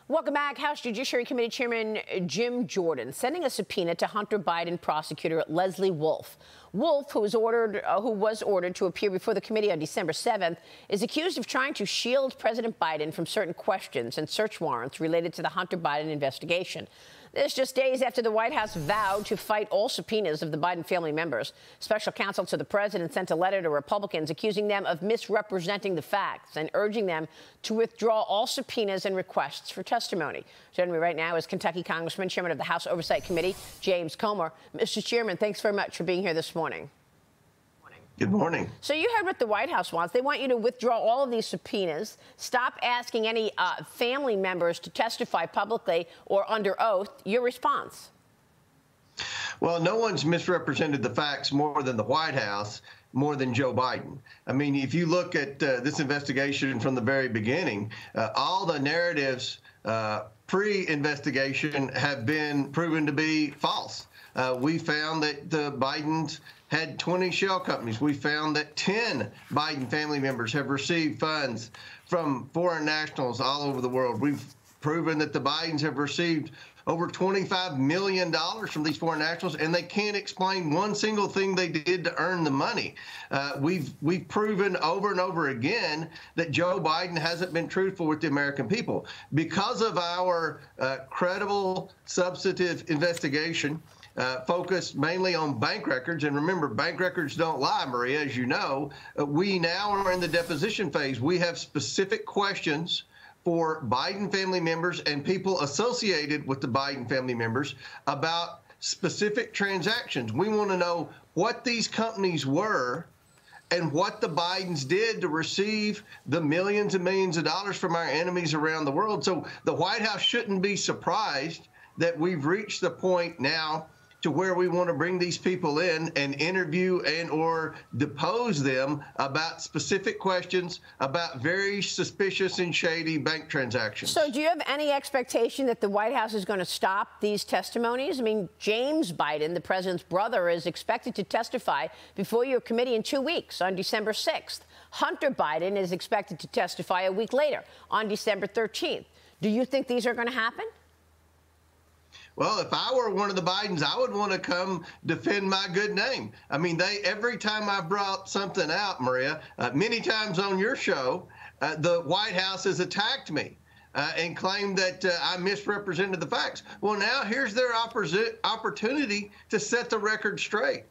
Welcome back. House Judiciary Committee Chairman Jim Jordan sending a subpoena to Hunter Biden prosecutor Leslie Wolf. Wolf, who was ordered to appear before the committee on December 7th, is accused of trying to shield President Biden from certain questions and search warrants related to the Hunter Biden investigation. This just days after the White House vowed to fight all subpoenas of the Biden family members. Special counsel to the president sent a letter to Republicans accusing them of misrepresenting the facts and urging them to withdraw all subpoenas and requests for testimony. Joining me right now is Kentucky Congressman, Chairman of the House Oversight Committee, James Comer. Mr. Chairman, thanks very much for being here this morning. Good morning. So you heard what the White House wants. They want you to withdraw all of these subpoenas, stop asking any family members to testify publicly or under oath. Your response? Well, no one's misrepresented the facts more than the White House, more than Joe Biden. I mean, if you look at this investigation from the very beginning, all the narratives pre-investigation have been proven to be false. We found that the Bidens had 20 shell companies. We found that 10 Biden family members have received funds from foreign nationals all over the world. We've proven that the Bidens have received over $25 million from these foreign nationals, and they can't explain one single thing they did to earn the money. We've proven over and over again that Joe Biden hasn't been truthful with the American people. Because of our credible, substantive investigation, focused mainly on bank records. And remember, bank records don't lie, Maria, as you know. We now are in the deposition phase. We have specific questions for Biden family members and people associated with the Biden family members about specific transactions. We want to know what these companies were and what the Bidens did to receive the millions and millions of dollars from our enemies around the world. So the White House shouldn't be surprised that we've reached the point now to where we want to bring these people in and interview and or depose them about specific questions about very suspicious and shady bank transactions. So do you have any expectation that the White House is going to stop these testimonies? I mean, James Biden, the president's brother, is expected to testify before your committee in 2 weeks on December 6th. Hunter Biden is expected to testify a week later on December 13th. Do you think these are going to happen? Well, if I were one of the Bidens, I would want to come defend my good name. I mean, every time I brought something out, Maria, many times on your show, the White House has attacked me and claimed that I misrepresented the facts. Well, now here's their opportunity to set the record straight.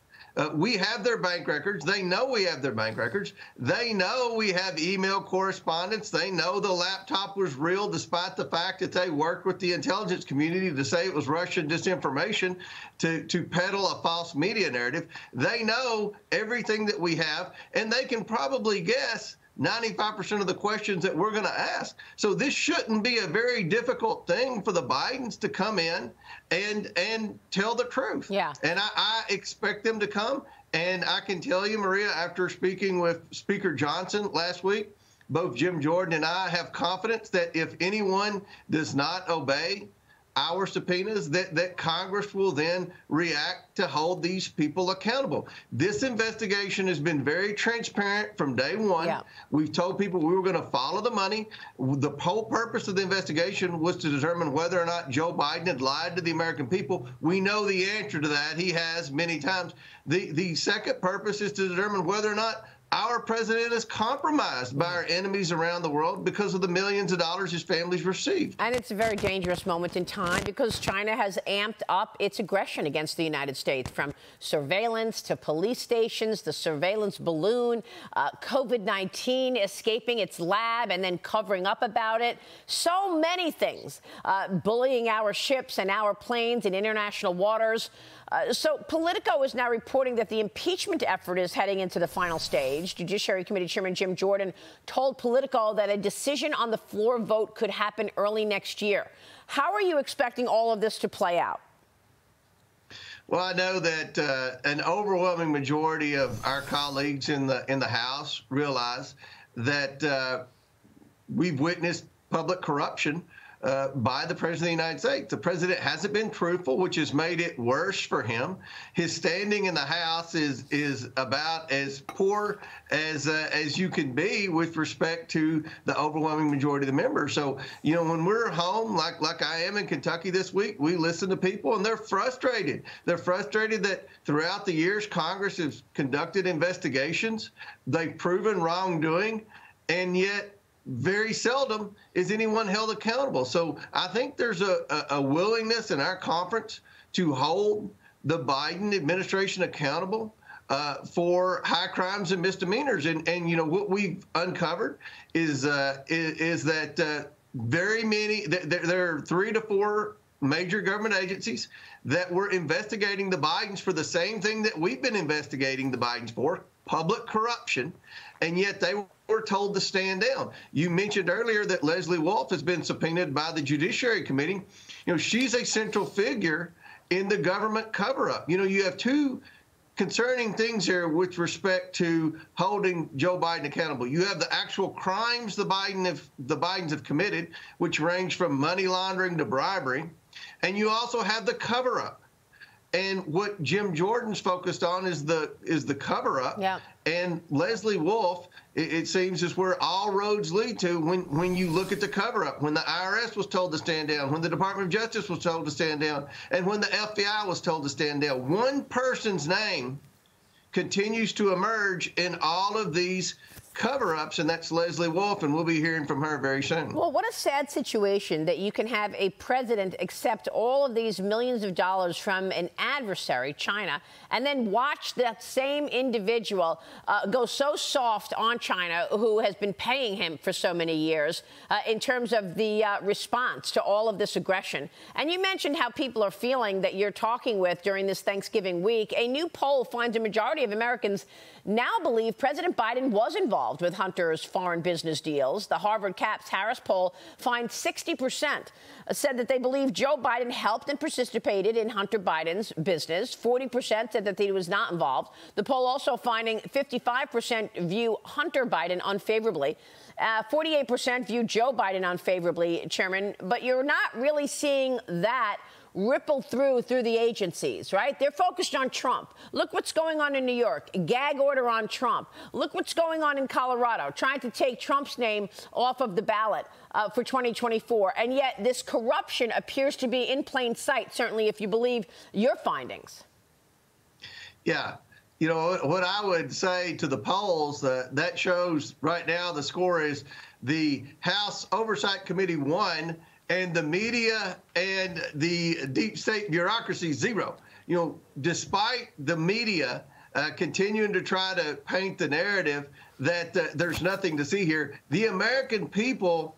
We have their bank records. They know we have their bank records. They know we have email correspondence. They know the laptop was real, despite the fact that they worked with the intelligence community to say it was Russian disinformation to peddle a false media narrative. They know everything that we have, and they can probably guess 95% of the questions that we're going to ask. So this shouldn't be a very difficult thing for the Bidens to come in and tell the truth. Yeah. And I expect them to come. And I can tell you, Maria, after speaking with Speaker Johnson last week, both Jim Jordan and I have confidence that if anyone does not obey our subpoenas, that Congress will then react to hold these people accountable. This investigation has been very transparent from day one. Yeah. We've told people we were going to follow the money. The whole purpose of the investigation was to determine whether or not Joe Biden had lied to the American people. We know the answer to that. He has many times. The second purpose is to determine whether or not our president is compromised by our enemies around the world because of the millions of dollars his family's received. And it's a very dangerous moment in time because China has amped up its aggression against the United States, from surveillance to police stations, the surveillance balloon, COVID-19 escaping its lab and then covering up about it. So many things, bullying our ships and our planes in international waters. So Politico is now reporting that the impeachment effort is heading into the final stage. Judiciary Committee Chairman Jim Jordan told Politico that a decision on the floor vote could happen early next year. How are you expecting all of this to play out? Well, I know that an overwhelming majority of our colleagues in the House realize that we've witnessed public corruption by the President of the United States. The President hasn't been truthful, which has made it worse for him. His standing in the House is about as poor as you can be with respect to the overwhelming majority of the members. So, you know, when we're home, like I am in Kentucky this week, we listen to people and they're frustrated. They're frustrated that throughout the years, Congress has conducted investigations. They've proven wrongdoing, and yet very seldom is anyone held accountable. So I think there's a willingness in our conference to hold the Biden administration accountable for high crimes and misdemeanors. And you know, what we've uncovered is that very many, there are 3 to 4 major government agencies that were investigating the Bidens for the same thing that we've been investigating the Bidens for, public corruption, and yet they were told to stand down. You mentioned earlier that Leslie Wolf has been subpoenaed by the Judiciary Committee. You know, she's a central figure in the government cover-up. You know, you have 2 concerning things here with respect to holding Joe Biden accountable. You have the actual crimes the Bidens have committed, which range from money laundering to bribery, and you also have the cover-up. And what Jim Jordan's focused on is the cover-up. Yeah. And Leslie Wolf, it seems, is where all roads lead to when you look at the cover-up, when the IRS was told to stand down, when the Department of Justice was told to stand down, and when the FBI was told to stand down. One person's name continues to emerge in all of these cover-ups, and that's Leslie Wolf, and we'll be hearing from her very soon. Well, what a sad situation that you can have a president accept all of these millions of dollars from an adversary, China, and then watch that same individual go so soft on China, who has been paying him for so many years, in terms of the response to all of this aggression. And you mentioned how people are feeling that you're talking with during this Thanksgiving week. A new poll finds a majority of Americans now believe President Biden was involved with Hunter's foreign business deals. The Harvard Caps Harris poll finds 60% said that they believe Joe Biden helped and participated in Hunter Biden's business. 40% said that he was not involved. The poll also finding 55% view Hunter Biden unfavorably. 48% view Joe Biden unfavorably, Chairman. But you're not really seeing that ripple through the agencies, right? They're focused on Trump. Look what's going on in New York, gag order on Trump. Look what's going on in Colorado, trying to take Trump's name off of the ballot for 2024. And yet this corruption appears to be in plain sight, certainly if you believe your findings. Yeah. You know, what I would say to the polls, that shows right now the score is the House Oversight Committee won, and the media and the deep state bureaucracy 0. You know, despite the media continuing to try to paint the narrative that there's nothing to see here, the American people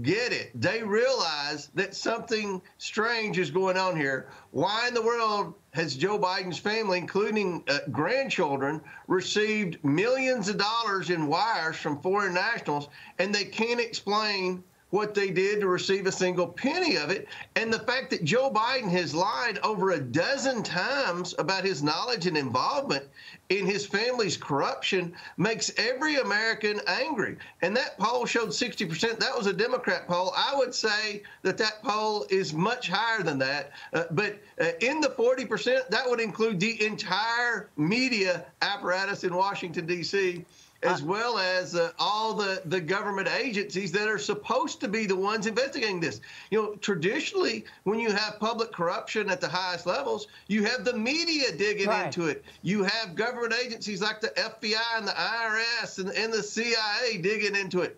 get it. They realize that something strange is going on here. Why in the world has Joe Biden's family, including grandchildren, received millions of dollars in wires from foreign nationals, and they can't explain what they did to receive a single penny of it? And the fact that Joe Biden has lied over a dozen times about his knowledge and involvement in his family's corruption makes every American angry. And that poll showed 60%. That was a Democrat poll. I would say that poll is much higher than that. But in the 40%, that would include the entire media apparatus in Washington, D.C., as well as all the government agencies that are supposed to be the ones investigating this. You know, traditionally, when you have public corruption at the highest levels, you have the media digging into it. You have government agencies like the FBI and the IRS and the CIA digging into it.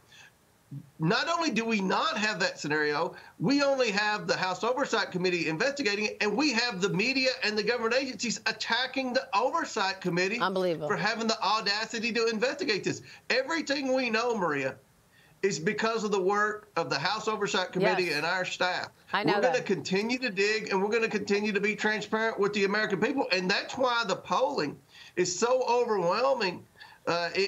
Not only do we not have that scenario, we only have the House Oversight Committee investigating it, and we have the media and the government agencies attacking the Oversight Committee for having the audacity to investigate this. Everything we know, Maria, is because of the work of the House Oversight Committee and our staff. We're going to continue to dig, and we're going to continue to be transparent with the American people, and that's why the polling is so overwhelming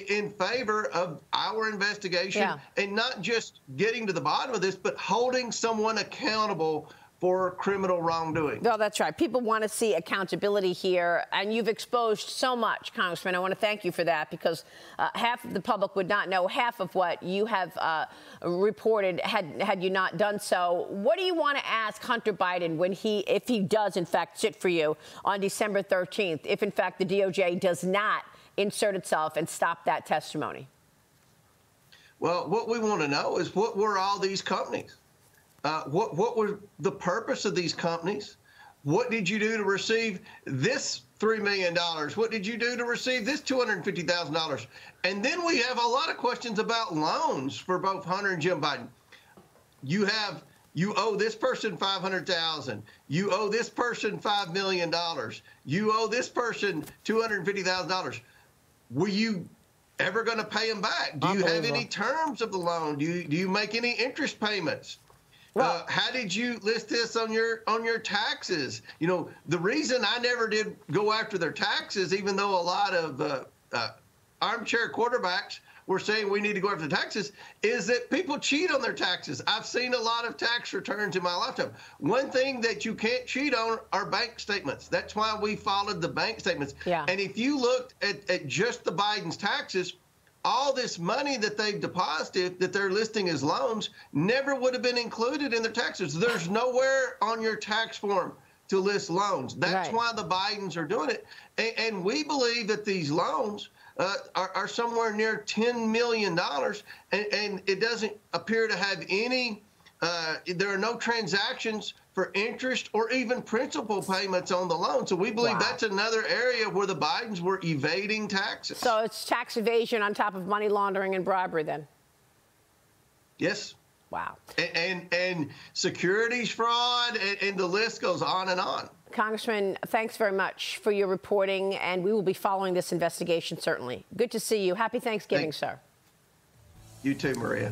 in favor of our investigation, and not just getting to the bottom of this, but holding someone accountable for criminal wrongdoing. No, that's right. People want to see accountability here, and you've exposed so much, Congressman. I want to thank you for that, because half of the public would not know half of what you have reported had you not done so. What do you want to ask Hunter Biden if he does, in fact, sit for you on December 13th, if, in fact, the DOJ does not insert itself and stop that testimony? Well, what we want to know is, what were all these companies? What was the purpose of these companies? What did you do to receive this $3 million? What did you do to receive this $250,000? And then we have a lot of questions about loans for both Hunter and Jim Biden. You owe this person $500,000. You owe this person $5 million. You owe this person $250,000. Were you ever going to pay them back? Do you have any terms of the loan? Do you make any interest payments? Well, how did you list this on your taxes? You know, the reason I never did go after their taxes, even though a lot of armchair quarterbacks were saying we need to go after the taxes, is that people cheat on their taxes. I've seen a lot of tax returns in my lifetime. One thing that you can't cheat on are bank statements. That's why we followed the bank statements. Yeah. And if you looked at just the Biden's taxes, all this money that they've deposited that they're listing as loans never would have been included in their taxes. There's nowhere on your tax form to list loans. That's right. Why the Bidens are doing it. And we believe that these loans are somewhere near $10 million, and it doesn't appear to have any, there are no transactions for interest or even principal payments on the loan. So we believe that's another area where the Bidens were evading taxes. So it's tax evasion on top of money laundering and bribery then? Yes. Wow. And securities fraud, and the list goes on and on. Congressman, thanks very much for your reporting, and we will be following this investigation, certainly. Good to see you. Happy Thanksgiving, sir. You too, Maria.